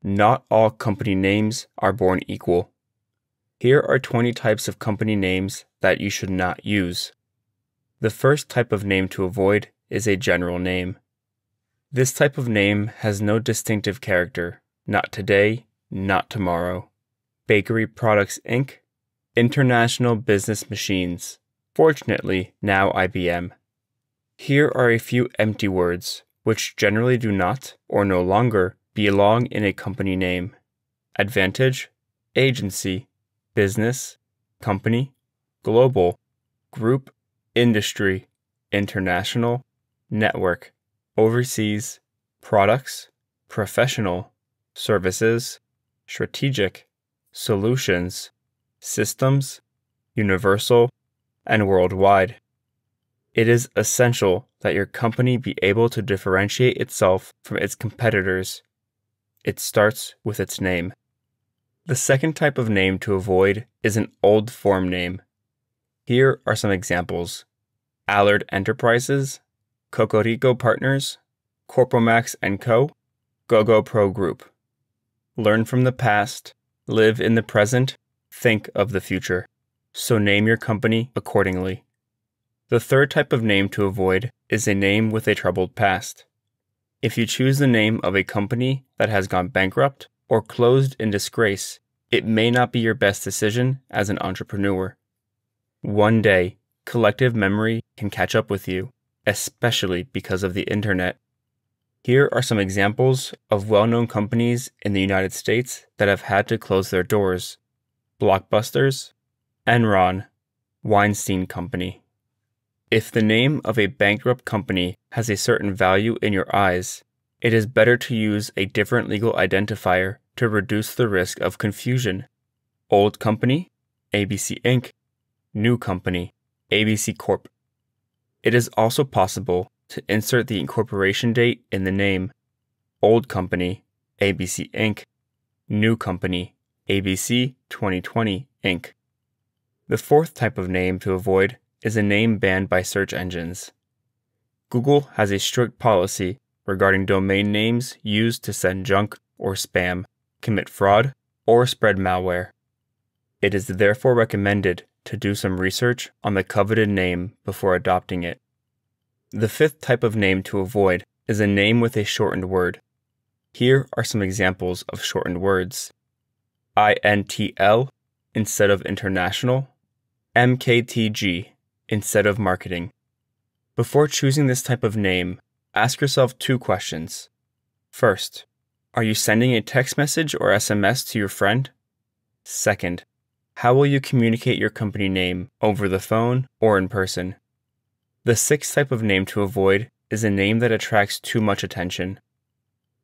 Not all company names are born equal. Here are 20 types of company names that you should not use. The first type of name to avoid is a general name. This type of name has no distinctive character, not today, not tomorrow. Bakery Products Inc., International Business Machines, fortunately now IBM. Here are a few empty words, which generally do not, or no longer, belong in a company name. Advantage, agency, business, company, global, group, industry, international, network, overseas, products, professional, services, strategic, solutions, systems, universal, and worldwide. It is essential that your company be able to differentiate itself from its competitors. It starts with its name. The second type of name to avoid is an old form name. Here are some examples: Allard Enterprises, Cocorico Partners, CorpoMax & Co., GoGo Pro Group. Learn from the past, live in the present, think of the future. So name your company accordingly. The third type of name to avoid is a name with a troubled past. If you choose the name of a company that has gone bankrupt or closed in disgrace, it may not be your best decision as an entrepreneur. One day, collective memory can catch up with you, especially because of the internet. Here are some examples of well-known companies in the United States that have had to close their doors: Blockbusters, Enron, Weinstein Company. If the name of a bankrupt company has a certain value in your eyes, it is better to use a different legal identifier to reduce the risk of confusion. Old company, ABC Inc. New company, ABC Corp. It is also possible to insert the incorporation date in the name. Old company, ABC Inc. New company, ABC 2020 Inc. The fourth type of name to avoid is a name banned by search engines. Google has a strict policy regarding domain names used to send junk or spam, commit fraud, or spread malware. It is therefore recommended to do some research on the coveted name before adopting it. The fifth type of name to avoid is a name with a shortened word. Here are some examples of shortened words: INTL instead of international, MKTG instead of marketing. Before choosing this type of name, ask yourself two questions. First, are you sending a text message or SMS to your friend? Second, how will you communicate your company name, over the phone or in person? The sixth type of name to avoid is a name that attracts too much attention.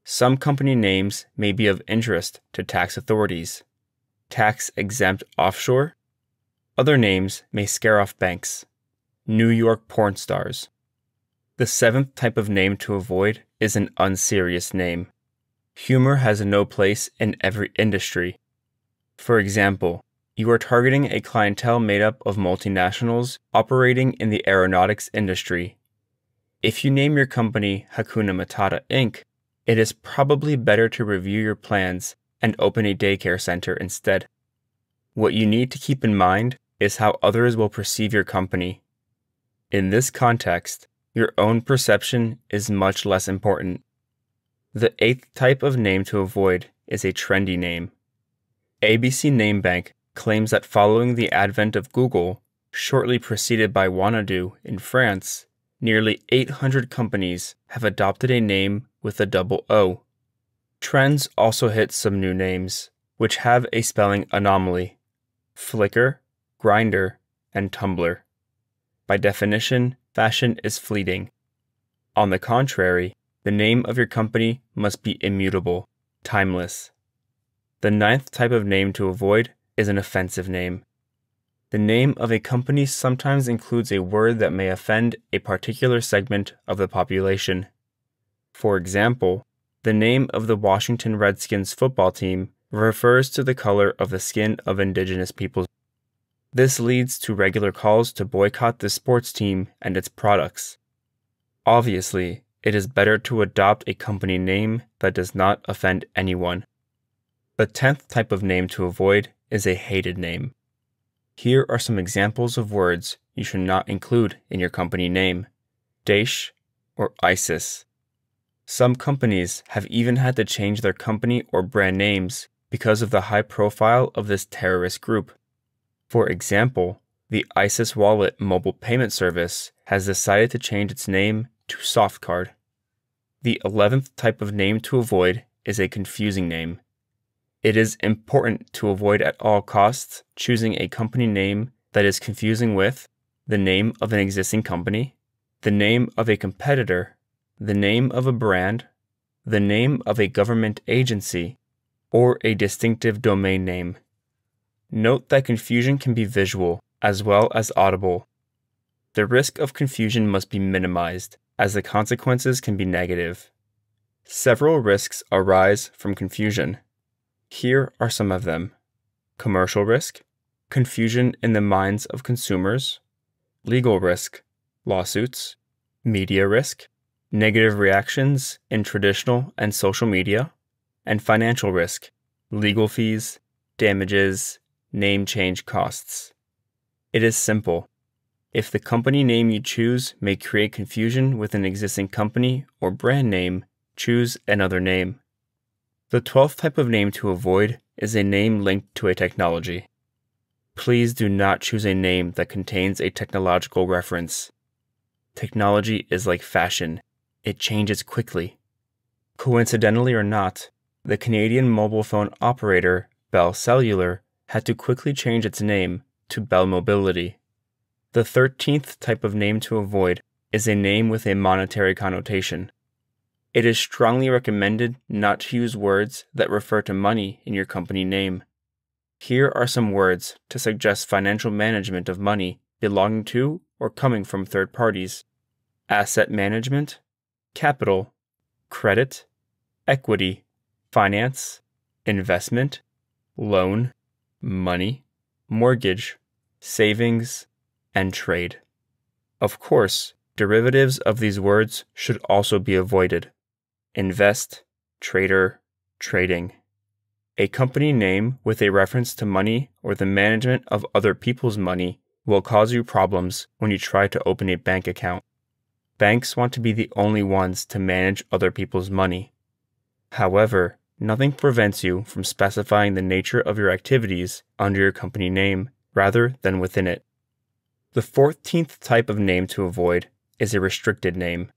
Some company names may be of interest to tax authorities. Tax-exempt offshore. Other names may scare off banks. New York porn stars. The seventh type of name to avoid is an unserious name. Humor has no place in every industry. For example, you are targeting a clientele made up of multinationals operating in the aeronautics industry. If you name your company Hakuna Matata Inc., it is probably better to review your plans and open a daycare center instead. What you need to keep in mind is how others will perceive your company. In this context, your own perception is much less important. The eighth type of name to avoid is a trendy name. ABC Namebank claims that following the advent of Google, shortly preceded by Wanadoo in France, nearly 800 companies have adopted a name with a double O. Trends also hit some new names, which have a spelling anomaly: Flickr, Grindr, and Tumblr. By definition, fashion is fleeting. On the contrary, the name of your company must be immutable, timeless. The ninth type of name to avoid is an offensive name. The name of a company sometimes includes a word that may offend a particular segment of the population. For example, the name of the Washington Redskins football team refers to the color of the skin of indigenous peoples. This leads to regular calls to boycott the sports team and its products. Obviously, it is better to adopt a company name that does not offend anyone. The 10th type of name to avoid is a hated name. Here are some examples of words you should not include in your company name: Daesh or ISIS. Some companies have even had to change their company or brand names because of the high profile of this terrorist group. For example, the ISIS Wallet mobile payment service has decided to change its name to Softcard. The 11th type of name to avoid is a confusing name. It is important to avoid at all costs choosing a company name that is confusing with the name of an existing company, the name of a competitor, the name of a brand, the name of a government agency, or a distinctive domain name. Note that confusion can be visual as well as audible. The risk of confusion must be minimized, as the consequences can be negative. Several risks arise from confusion. Here are some of them: commercial risk, confusion in the minds of consumers; legal risk, lawsuits; media risk, negative reactions in traditional and social media; and financial risk, legal fees, damages, name change costs. It is simple. If the company name you choose may create confusion with an existing company or brand name, choose another name. The 12th type of name to avoid is a name linked to a technology. Please do not choose a name that contains a technological reference. Technology is like fashion. It changes quickly. Coincidentally or not, the Canadian mobile phone operator Bell Cellular had to quickly change its name to Bell Mobility. The 13th type of name to avoid is a name with a monetary connotation. It is strongly recommended not to use words that refer to money in your company name. Here are some words to suggest financial management of money belonging to or coming from third parties: asset management, capital, credit, equity, finance, investment, loan, money, mortgage, savings, and trade. Of course, derivatives of these words should also be avoided: invest, trader, trading. A company name with a reference to money or the management of other people's money will cause you problems when you try to open a bank account. Banks want to be the only ones to manage other people's money. However, nothing prevents you from specifying the nature of your activities under your company name rather than within it. The 14th type of name to avoid is a restricted name.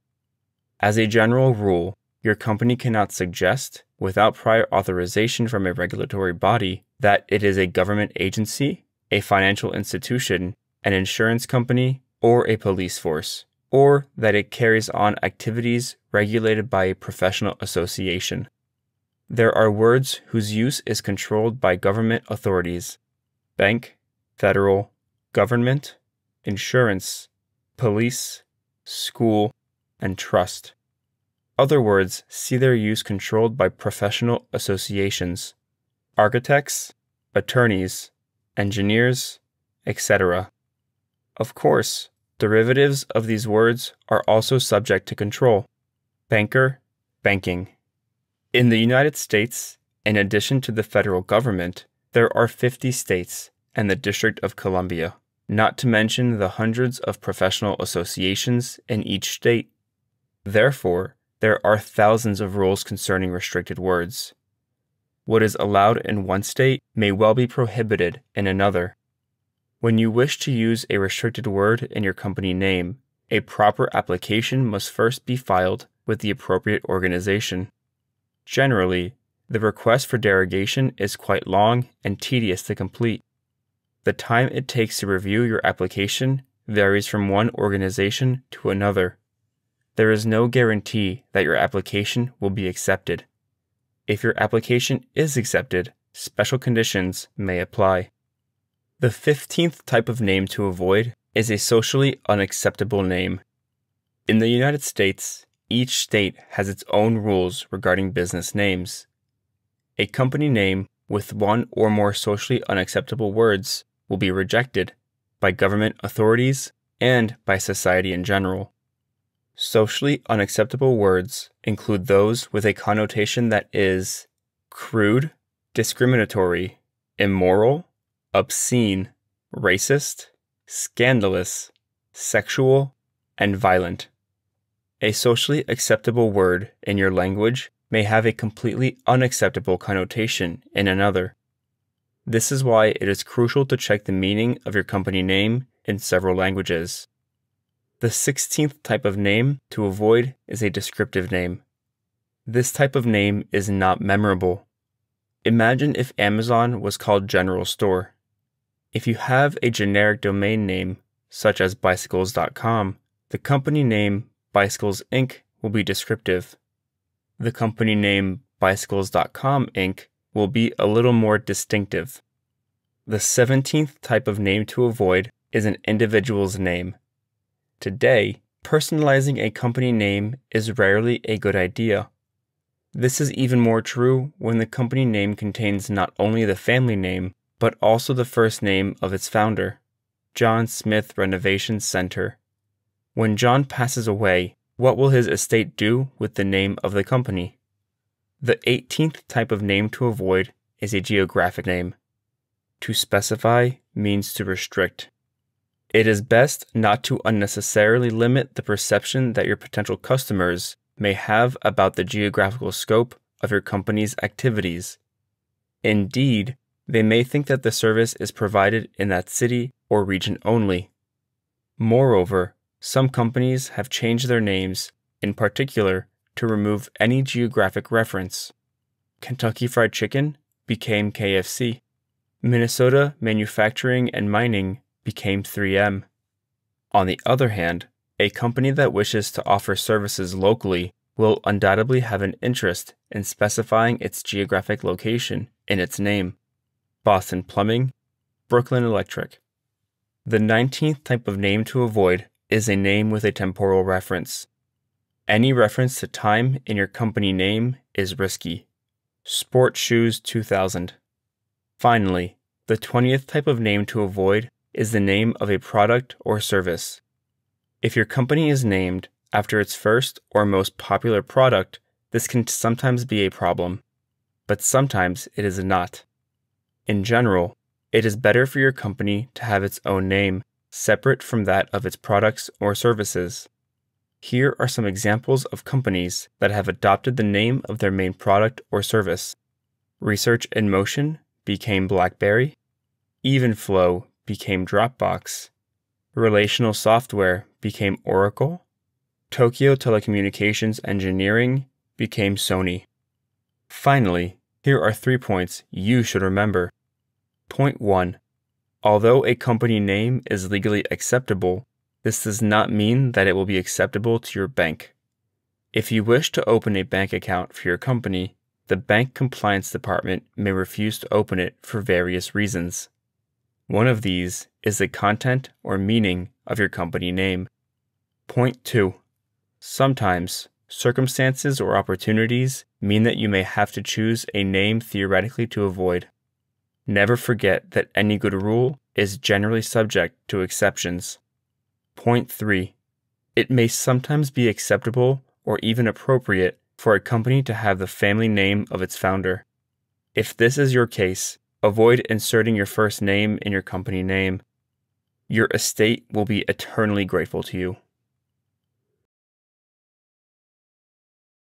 As a general rule, your company cannot suggest, without prior authorization from a regulatory body, that it is a government agency, a financial institution, an insurance company, or a police force, or that it carries on activities regulated by a professional association. There are words whose use is controlled by government authorities: bank, federal, government, insurance, police, school, and trust. Other words see their use controlled by professional associations: architects, attorneys, engineers, etc. Of course, derivatives of these words are also subject to control: banker, banking. In the United States, in addition to the federal government, there are 50 states and the District of Columbia, not to mention the hundreds of professional associations in each state. Therefore, there are thousands of rules concerning restricted words. What is allowed in one state may well be prohibited in another. When you wish to use a restricted word in your company name, a proper application must first be filed with the appropriate organization. Generally, the request for derogation is quite long and tedious to complete. The time it takes to review your application varies from one organization to another. There is no guarantee that your application will be accepted. If your application is accepted, special conditions may apply. The 15th type of name to avoid is a socially unacceptable name. In the United States, each state has its own rules regarding business names. A company name with one or more socially unacceptable words will be rejected by government authorities and by society in general. Socially unacceptable words include those with a connotation that is crude, discriminatory, immoral, obscene, racist, scandalous, sexual, and violent. A socially acceptable word in your language may have a completely unacceptable connotation in another. This is why it is crucial to check the meaning of your company name in several languages. The 16th type of name to avoid is a descriptive name. This type of name is not memorable. Imagine if Amazon was called General Store. If you have a generic domain name, such as bicycles.com, the company name Bicycles Inc. will be descriptive. The company name Bicycles.com Inc. will be a little more distinctive. The 17th type of name to avoid is an individual's name. Today, personalizing a company name is rarely a good idea. This is even more true when the company name contains not only the family name, but also the first name of its founder, John Smith Renovation Center. When John passes away, what will his estate do with the name of the company? The 18th type of name to avoid is a geographic name. To specify means to restrict. It is best not to unnecessarily limit the perception that your potential customers may have about the geographical scope of your company's activities. Indeed, they may think that the service is provided in that city or region only. Moreover, some companies have changed their names, in particular, to remove any geographic reference. Kentucky Fried Chicken became KFC. Minnesota Manufacturing and Mining became 3M. On the other hand, a company that wishes to offer services locally will undoubtedly have an interest in specifying its geographic location in its name. Boston Plumbing, Brooklyn Electric. The 19th type of name to avoid is a name with a temporal reference. Any reference to time in your company name is risky. Sport Shoes 2000. Finally, the 20th type of name to avoid is the name of a product or service. If your company is named after its first or most popular product, this can sometimes be a problem, but sometimes it is not. In general, it is better for your company to have its own name, separate from that of its products or services. Here are some examples of companies that have adopted the name of their main product or service. Research in Motion became BlackBerry. Evenflow became Dropbox. Relational Software became Oracle. Tokyo Telecommunications Engineering became Sony. Finally, here are 3 points you should remember. Point 1. Although a company name is legally acceptable, this does not mean that it will be acceptable to your bank. If you wish to open a bank account for your company, the bank compliance department may refuse to open it for various reasons. One of these is the content or meaning of your company name. Point 2. Sometimes, circumstances or opportunities mean that you may have to choose a name theoretically to avoid. Never forget that any good rule is generally subject to exceptions. Point 3. It may sometimes be acceptable or even appropriate for a company to have the family name of its founder. If this is your case, avoid inserting your first name in your company name. Your estate will be eternally grateful to you.